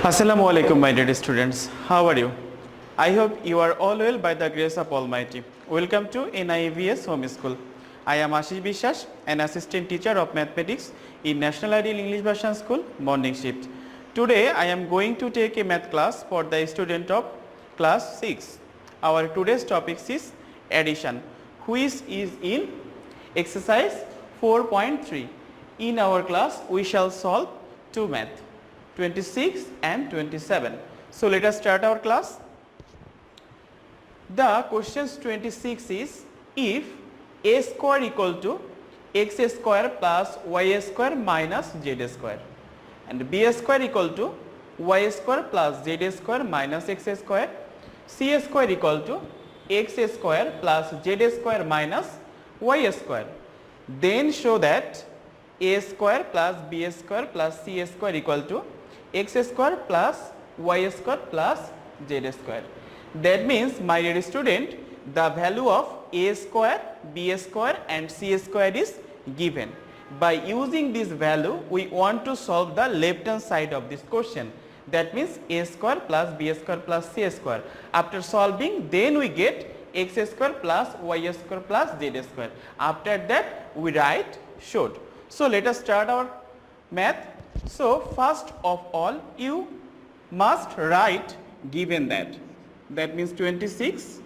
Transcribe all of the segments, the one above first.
Assalamu alaikum, my dear students. How are you? I hope you are all well by the grace of Almighty. Welcome to NIVS Home School. I am Ashis Biswas, an assistant teacher of mathematics in National Ideal English Version School, morning shift. Today I am going to take a math class for the student of class 6. Our today's topic is addition, which is in exercise 4.3. In our class we shall solve two math, 26 and 27. So let us start our class. The questions 26 is, if a square equal to x square plus y square minus z square and b square equal to y square plus z square minus x square, c square equal to x square plus z square minus y square, then show that a square plus b square plus c square equal to x square plus y square plus z square. That means, my dear student, the value of a square, b square and c square is given. By using this value, we want to solve the left hand side of this question. That means a square plus b square plus c square. After solving, then we get x square plus y square plus z square. After that, we write should. So let us start our math. So first of all, you must write given that. That means 26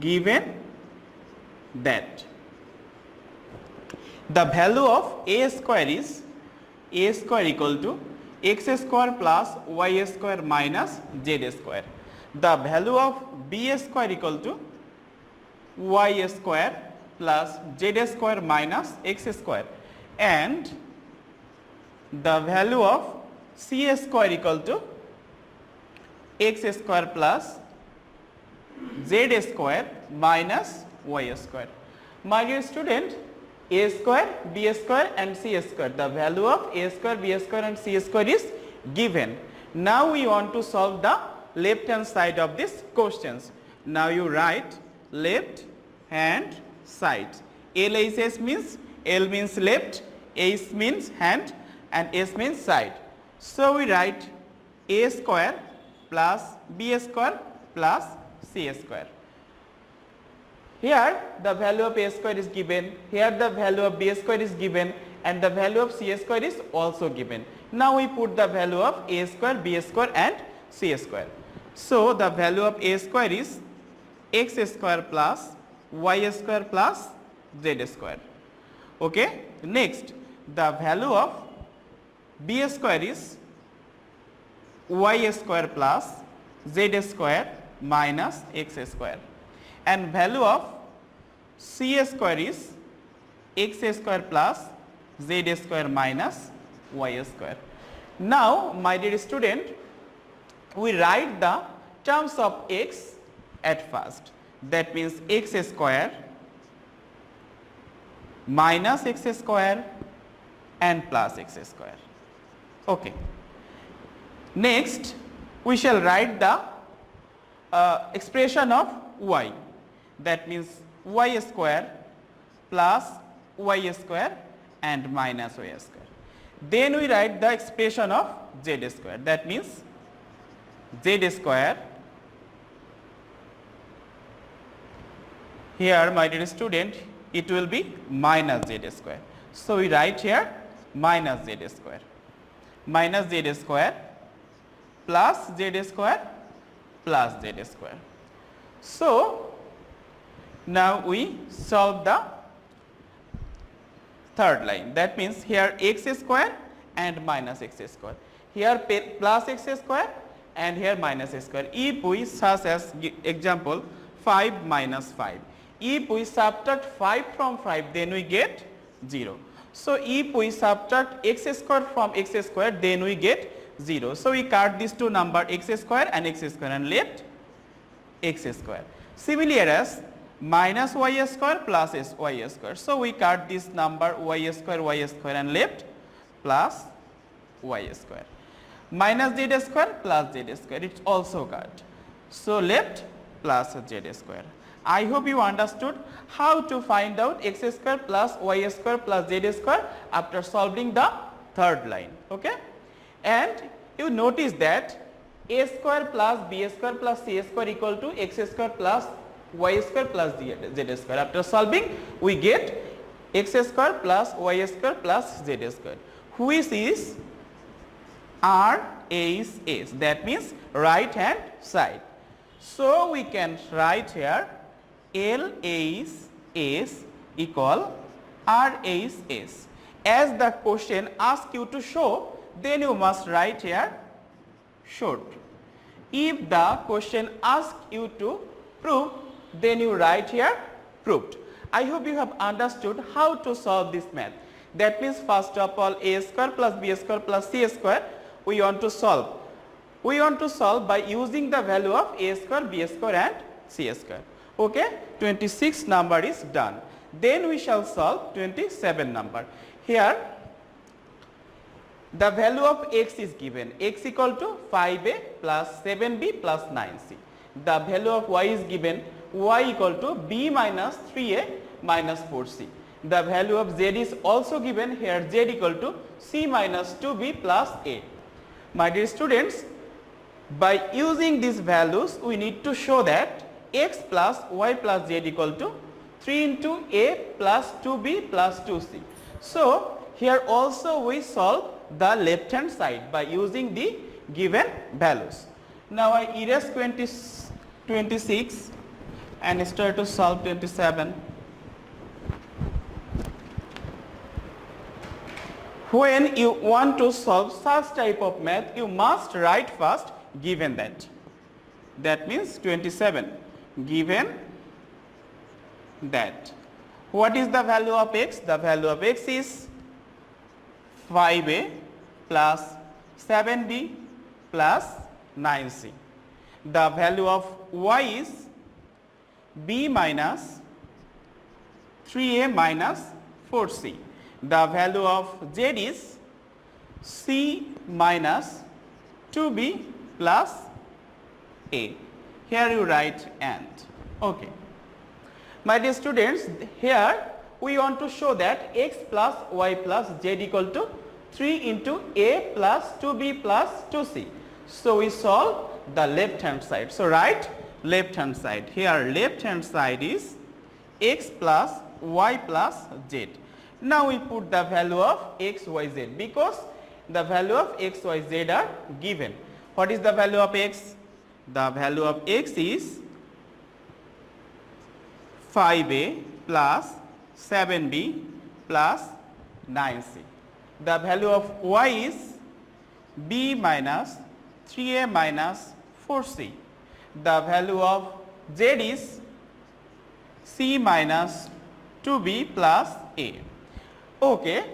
given that the value of a square is a square equal to x square plus y square minus z square. The value of b square equal to y square plus z square minus x square, and the value of c square equal to x square plus z square minus y square. My dear student, a square, b square and c square, the value of a square, b square and c square is given. Now we want to solve the left hand side of this questions. Now you write left hand side. LHS means, L means left, H means hand and S means side. So we write a square plus b square plus c square. Here the value of a square is given, here the value of b square is given and the value of c square is also given. Now we put the value of a square, b square and c square. So the value of a square is x square plus y square plus z square. Okay. Next, the value of b square is y square plus z square minus x square, and value of c square is x square plus z square minus y square. Now, my dear student, we write the terms of x at first. That means x square minus x square and plus x square. Okay. Next, we shall write the expression of y. That means y square plus y square and minus y square. Then we write the expression of z square. That means z square. Here, my dear student, it will be minus z square. So we write here minus z square. Minus z square plus z square plus z square. So now we solve the third line. That means here x square and minus x square. Here plus x square and here minus x square. If we, such as example 5 minus 5. If we subtract 5 from 5, then we get 0. So if we subtract x square from x square, then we get 0. So we cut these two numbers x square and left x square. Similarly, as minus y square plus y square. So we cut this number y square and left plus y square. Minus z square plus z square, it's also cut. So left plus z square. I hope you understood how to find out x square plus y square plus z square after solving the third line. Okay? And you notice that a square plus b square plus c square equal to x square plus y square plus z square. After solving, we get x square plus y square plus z square, which is RHS, that means right hand side. So we can write here LHS equal RHS. As the question asks you to show, then you must write here should. If the question asks you to prove, then you write here proved. I hope you have understood how to solve this math. That means first of all, a square plus b square plus c square we want to solve. We want to solve by using the value of a square, b square and c square. Okay, 26 number is done. Then we shall solve 27 number. Here the value of x is given, x equal to 5a plus 7b plus 9c. The value of y is given, y equal to b minus 3a minus 4c. The value of z is also given, here z equal to c minus 2b plus a. My dear students, by using these values, we need to show that x plus y plus z equal to 3 into a plus 2b plus 2c. So here also we solve the left hand side by using the given values. Now I erase 26 and start to solve 27. When you want to solve such type of math, you must write first given that. That means 27, given that. What is the value of x? The value of x is 5a plus 7b plus 9c. The value of y is b minus 3a minus 4c. The value of z is c minus 2b plus a. Here you write and. Okay. My dear students, here we want to show that x plus y plus z equal to 3 into a plus 2b plus 2c. So we solve the left hand side. So write left hand side. Here left hand side is x plus y plus z. Now we put the value of x, y, z because the value of x, y, z are given. What is the value of x? The value of x is 5a plus 7b plus 9c. The value of y is b minus 3a minus 4c. The value of z is c minus 2b plus a. Okay.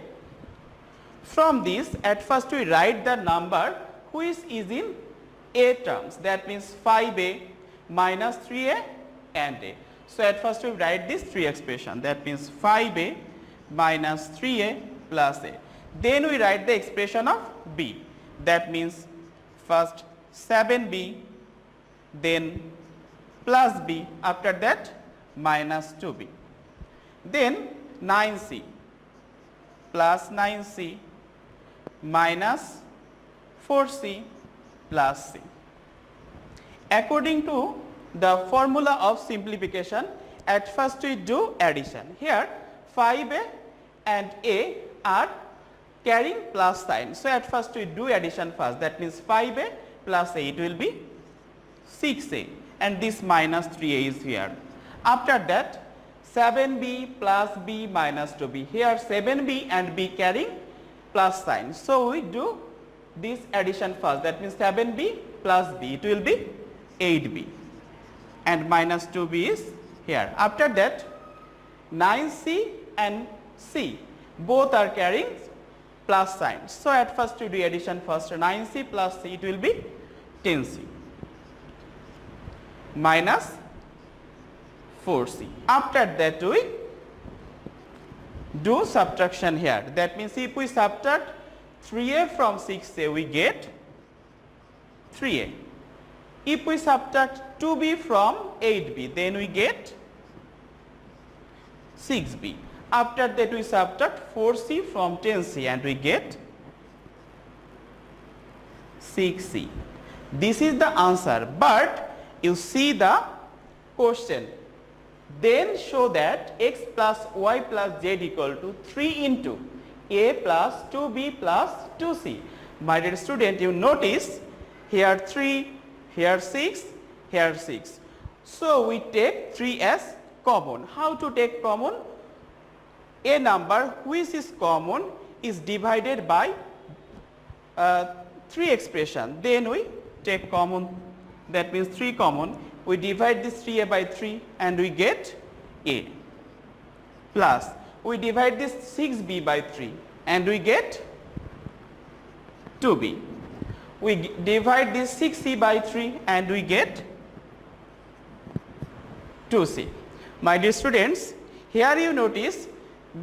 From this, at first we write the number which is in a terms. That means 5a minus 3a and a. So at first we write this 3 expression. That means 5a minus 3a plus a. Then we write the expression of b. That means first 7b, then plus b, after that minus 2b. Then 9c plus 9c minus 4c plus c. According to the formula of simplification, at first we do addition. Here 5a and a are carrying plus sign. So at first we do addition first. That means 5a plus a, it will be 6a, and this minus 3a is here. After that 7b plus b minus 2b. Here 7b and b carrying plus sign. So we do this addition first. That means 7b plus b, it will be 8b, and minus 2b is here. After that 9c and c both are carrying plus sign. So at first we do addition first. 9c plus c, it will be 10c minus 4c. After that we do subtraction here. That means if we subtract 3a from 6a, we get 3a. If we subtract 2b from 8b, then we get 6b. After that we subtract 4c from 10c and we get 6c. This is the answer, but you see the question. Then show that x plus y plus z equal to 3 into a plus 2b plus 2c. My dear student, you notice here 3, here 6, here 6. So we take 3 as common. How to take common? A number which is common is divided by 3 expression. Then we take common, that means 3 common. We divide this 3a by 3 and we get a, plus we divide this 6b by 3 and we get 2b. We divide this 6c by 3 and we get 2c. My dear students, here you notice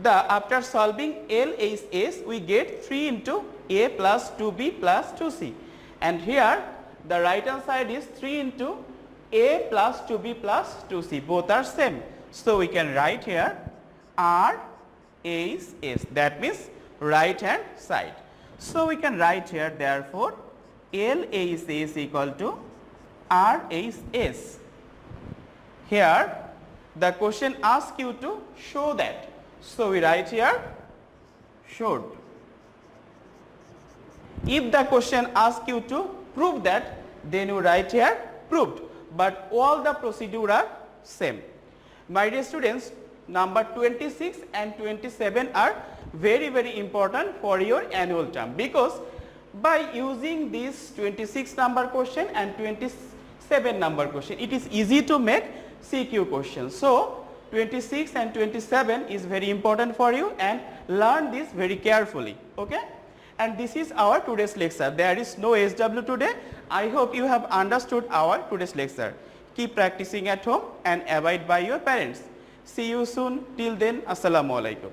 after solving LHS we get 3 into a plus 2b plus 2c, and here the right hand side is 3 into a plus 2b plus 2c, both are same. So we can write here RHS, that means right hand side. So we can write here therefore LHS is equal to RHS. Here the question asks you to show that. So we write here showed. If the question asks you to prove that, then you write here proved. But all the procedure are same. My dear students, number 26 and 27 are very, very important for your annual term, because by using this 26 number question and 27 number question, it is easy to make CQ questions. So 26 and 27 is very important for you, and learn this very carefully. Okay? And this is our today's lecture. There is no SW today. I hope you have understood our today's lecture. Keep practicing at home and abide by your parents. See you soon. Till then, Assalamu alaikum.